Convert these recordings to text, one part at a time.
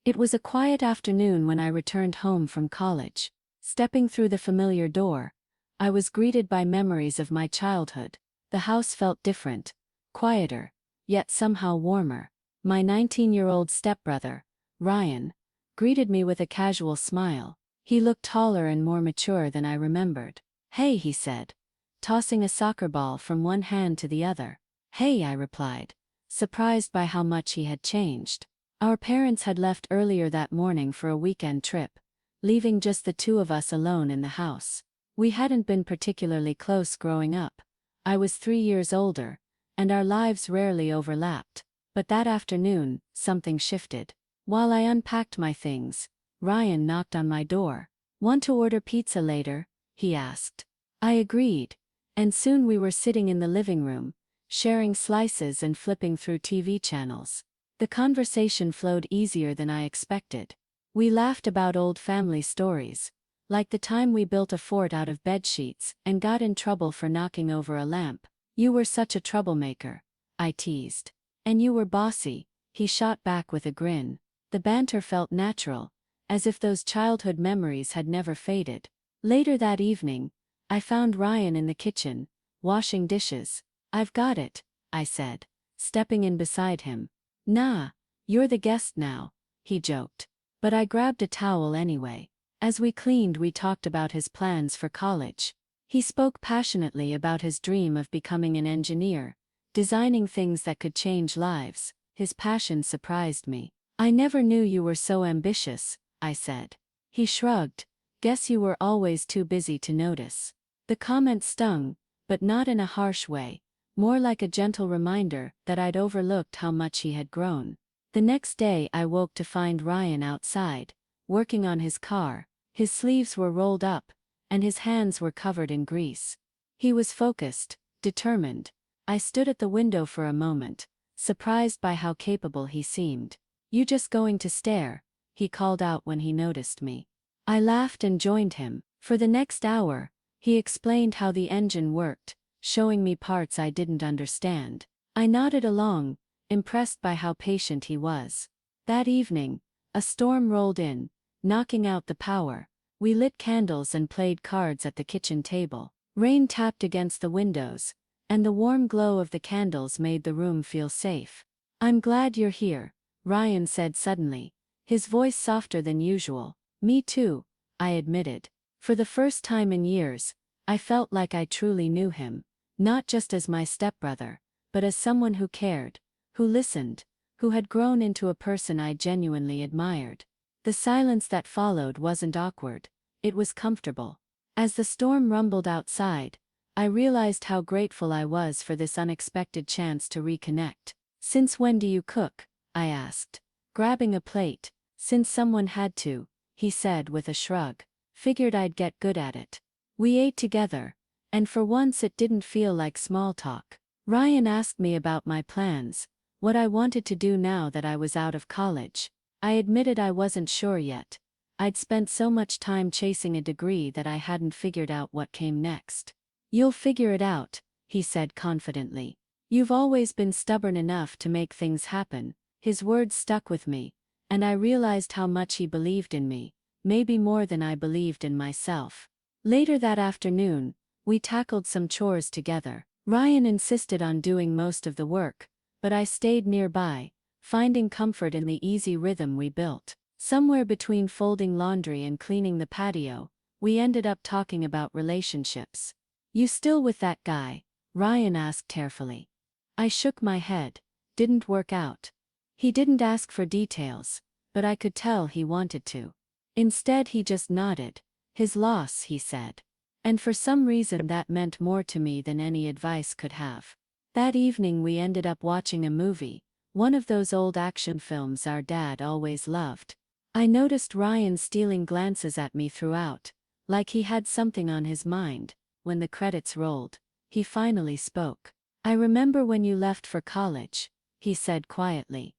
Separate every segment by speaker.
Speaker 1: It was a quiet afternoon when I returned home from college. Stepping through the familiar door, I was greeted by memories of my childhood. The house felt different, quieter, yet somehow warmer. My 19-year-old stepbrother, Ryan, greeted me with a casual smile. He looked taller and more mature than I remembered. "Hey," he said, tossing a soccer ball from one hand to the other. "Hey," I replied, surprised by how much he had changed. Our parents had left earlier that morning for a weekend trip, leaving just the two of us alone in the house. We hadn't been particularly close growing up. I was 3 years older, and our lives rarely overlapped. But that afternoon, something shifted. While I unpacked my things, Ryan knocked on my door. "Want to order pizza later?" he asked. I agreed, and soon we were sitting in the living room, sharing slices and flipping through TV channels. The conversation flowed easier than I expected. We laughed about old family stories, like the time we built a fort out of bedsheets and got in trouble for knocking over a lamp. "You were such a troublemaker," I teased. "And you were bossy," he shot back with a grin. The banter felt natural, as if those childhood memories had never faded. Later that evening, I found Ryan in the kitchen, washing dishes. "I've got it," I said, stepping in beside him. "Nah, you're the guest now," he joked. But I grabbed a towel anyway. As we cleaned, we talked about his plans for college. He spoke passionately about his dream of becoming an engineer, designing things that could change lives. His passion surprised me. "I never knew you were so ambitious," I said. He shrugged. "Guess you were always too busy to notice." The comment stung, but not in a harsh way, more like a gentle reminder that I'd overlooked how much he had grown. The next day I woke to find Ryan outside, working on his car. His sleeves were rolled up, and his hands were covered in grease. He was focused, determined. I stood at the window for a moment, surprised by how capable he seemed. "You just going to stare?" he called out when he noticed me. I laughed and joined him. For the next hour, he explained how the engine worked, showing me parts I didn't understand. I nodded along, impressed by how patient he was. That evening, a storm rolled in, knocking out the power. We lit candles and played cards at the kitchen table. Rain tapped against the windows, and the warm glow of the candles made the room feel safe. "I'm glad you're here," Ryan said suddenly, his voice softer than usual. "Me too," I admitted. For the first time in years, I felt like I truly knew him. Not just as my stepbrother, but as someone who cared, who listened, who had grown into a person I genuinely admired. The silence that followed wasn't awkward, it was comfortable. As the storm rumbled outside, I realized how grateful I was for this unexpected chance to reconnect. "Since when do you cook?" I asked, grabbing a plate. "Since someone had to," he said with a shrug. "Figured I'd get good at it." We ate together, and for once it didn't feel like small talk. Ryan asked me about my plans, what I wanted to do now that I was out of college. I admitted I wasn't sure yet. I'd spent so much time chasing a degree that I hadn't figured out what came next. "You'll figure it out," he said confidently. "You've always been stubborn enough to make things happen." His words stuck with me, and I realized how much he believed in me, maybe more than I believed in myself. Later that afternoon, we tackled some chores together. Ryan insisted on doing most of the work, but I stayed nearby, finding comfort in the easy rhythm we built. Somewhere between folding laundry and cleaning the patio, we ended up talking about relationships. "You still with that guy?" Ryan asked tearfully. I shook my head. "Didn't work out." He didn't ask for details, but I could tell he wanted to. Instead he just nodded. "His loss," he said. And for some reason that meant more to me than any advice could have. That evening we ended up watching a movie, one of those old action films our dad always loved. I noticed Ryan stealing glances at me throughout, like he had something on his mind. When the credits rolled, he finally spoke. "I remember when you left for college," he said quietly.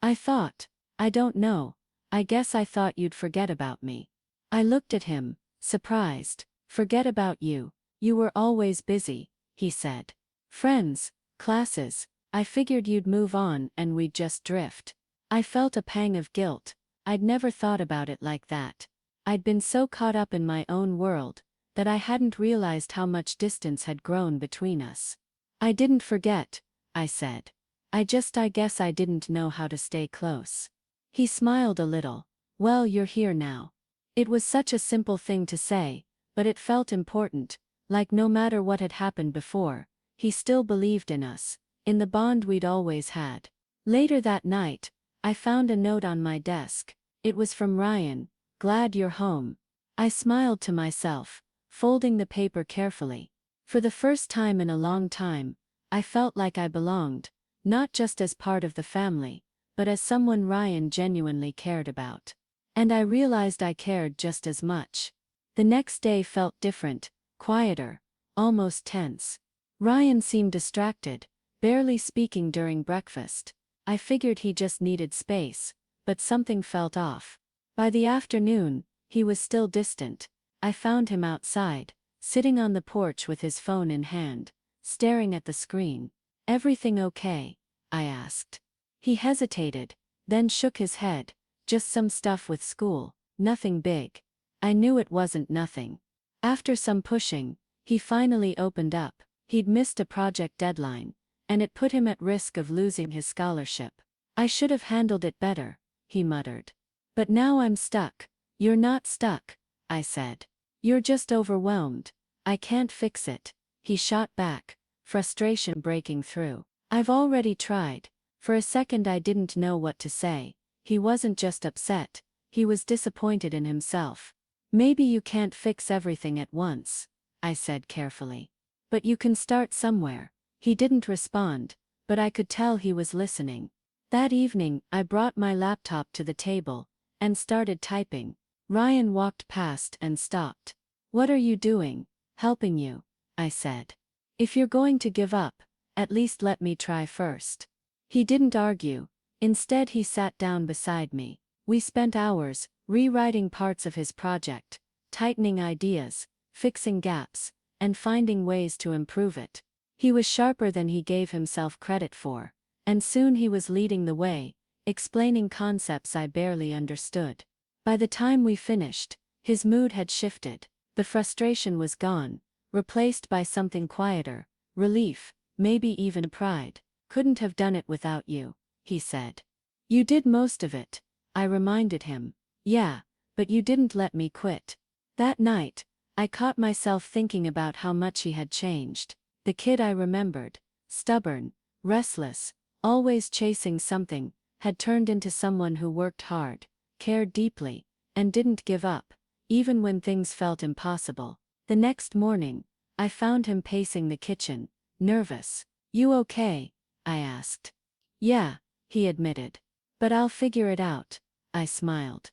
Speaker 1: I don't know, I guess I thought you'd forget about me." I looked at him, surprised. "Forget about you? You were always busy," he said. "Friends, classes, I figured you'd move on and we'd just drift." I felt a pang of guilt. I'd never thought about it like that. I'd been so caught up in my own world that I hadn't realized how much distance had grown between us. I didn't forget, I said. I guess I didn't know how to stay close. He smiled a little. Well, you're here now. It was such a simple thing to say, but it felt important, like no matter what had happened before, he still believed in us, in the bond we'd always had. Later that night, I found a note on my desk. It was from Ryan. Glad you're home. I smiled to myself, folding the paper carefully. For the first time in a long time, I felt like I belonged, not just as part of the family, but as someone Ryan genuinely cared about. And I realized I cared just as much. The next day felt different, quieter, almost tense. Ryan seemed distracted, barely speaking during breakfast. I figured he just needed space, but something felt off. By the afternoon, he was still distant. I found him outside, sitting on the porch with his phone in hand, staring at the screen. Everything okay? I asked. He hesitated, then shook his head. Just some stuff with school, nothing big. I knew it wasn't nothing. After some pushing, he finally opened up. He'd missed a project deadline, and it put him at risk of losing his scholarship. I should have handled it better, he muttered. But now I'm stuck. You're not stuck, I said. You're just overwhelmed. I can't fix it. He shot back, frustration breaking through. I've already tried. For a second I didn't know what to say. He wasn't just upset, he was disappointed in himself. Maybe you can't fix everything at once, I said carefully. But you can start somewhere. He didn't respond, but I could tell he was listening. That evening, I brought my laptop to the table and started typing. Ryan walked past and stopped. What are you doing? Helping you, I said. If you're going to give up, at least let me try first. He didn't argue. Instead he sat down beside me. We spent hours, rewriting parts of his project, tightening ideas, fixing gaps, and finding ways to improve it. He was sharper than he gave himself credit for, and soon he was leading the way, explaining concepts I barely understood. By the time we finished, his mood had shifted. The frustration was gone, replaced by something quieter, relief, maybe even pride. Couldn't have done it without you, he said. You did most of it, I reminded him. Yeah, but you didn't let me quit. That night, I caught myself thinking about how much he had changed. The kid I remembered, stubborn, restless, always chasing something, had turned into someone who worked hard, cared deeply, and didn't give up, even when things felt impossible. The next morning, I found him pacing the kitchen, nervous. You okay? I asked. Yeah, he admitted. But I'll figure it out, I smiled.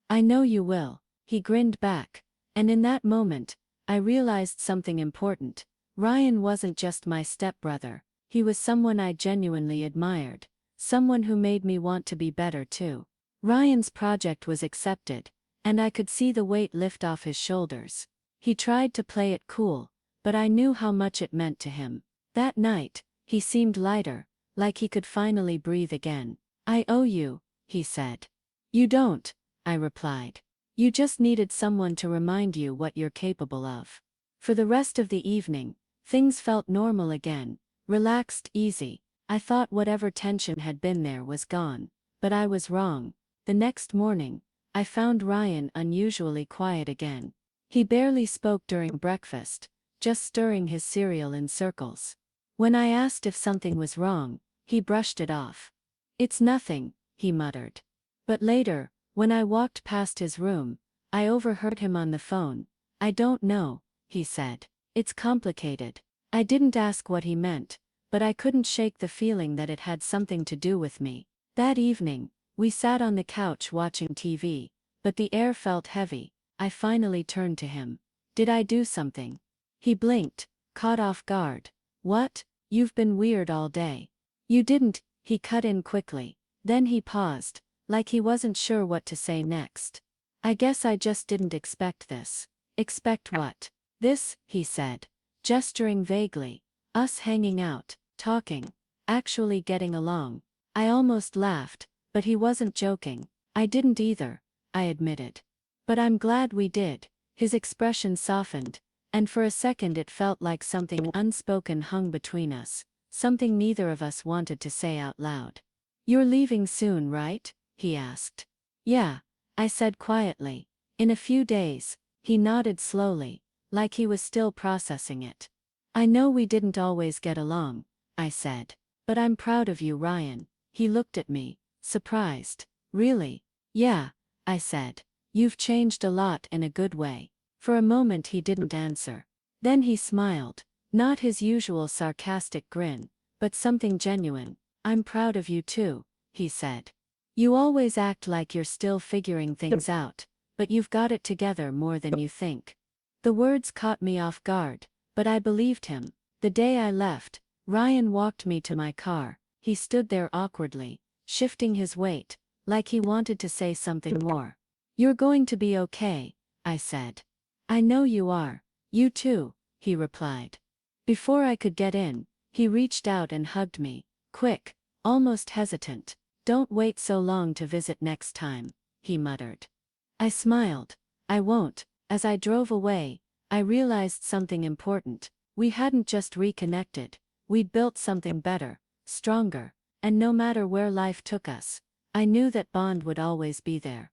Speaker 1: I know you will, he grinned back, and in that moment, I realized something important. Ryan wasn't just my stepbrother, he was someone I genuinely admired, someone who made me want to be better too. Ryan's project was accepted, and I could see the weight lift off his shoulders. He tried to play it cool, but I knew how much it meant to him. That night, he seemed lighter, like he could finally breathe again. I owe you, he said. You don't, I replied. You just needed someone to remind you what you're capable of. For the rest of the evening, things felt normal again, relaxed, easy. I thought whatever tension had been there was gone, but I was wrong. The next morning, I found Ryan unusually quiet again. He barely spoke during breakfast, just stirring his cereal in circles. When I asked if something was wrong, he brushed it off. It's nothing, he muttered. But later, when I walked past his room, I overheard him on the phone. I don't know, he said. It's complicated. I didn't ask what he meant, but I couldn't shake the feeling that it had something to do with me. That evening, we sat on the couch watching TV, but the air felt heavy. I finally turned to him. Did I do something? He blinked, caught off guard. What? You've been weird all day. You didn't, he cut in quickly. Then he paused, like he wasn't sure what to say next. I guess I just didn't expect this. Expect what? This, he said, gesturing vaguely. Us hanging out, talking, actually getting along. I almost laughed, but he wasn't joking. I didn't either, I admitted. But I'm glad we did. His expression softened, and for a second it felt like something unspoken hung between us, something neither of us wanted to say out loud. You're leaving soon, right? He asked. Yeah, I said quietly. In a few days. He nodded slowly, like he was still processing it. I know we didn't always get along, I said. But I'm proud of you, Ryan. He looked at me, surprised. Really? Yeah, I said. You've changed a lot in a good way. For a moment he didn't answer. Then he smiled, not his usual sarcastic grin, but something genuine. I'm proud of you too, he said. You always act like you're still figuring things out, but you've got it together more than you think. The words caught me off guard, but I believed him. The day I left, Ryan walked me to my car. He stood there awkwardly, shifting his weight, like he wanted to say something more. You're going to be okay, I said. I know you are. You too, he replied. Before I could get in, he reached out and hugged me, quick, almost hesitant. Don't wait so long to visit next time, he muttered. I smiled. I won't. As I drove away, I realized something important. We hadn't just reconnected, we'd built something better, stronger, and no matter where life took us, I knew that bond would always be there.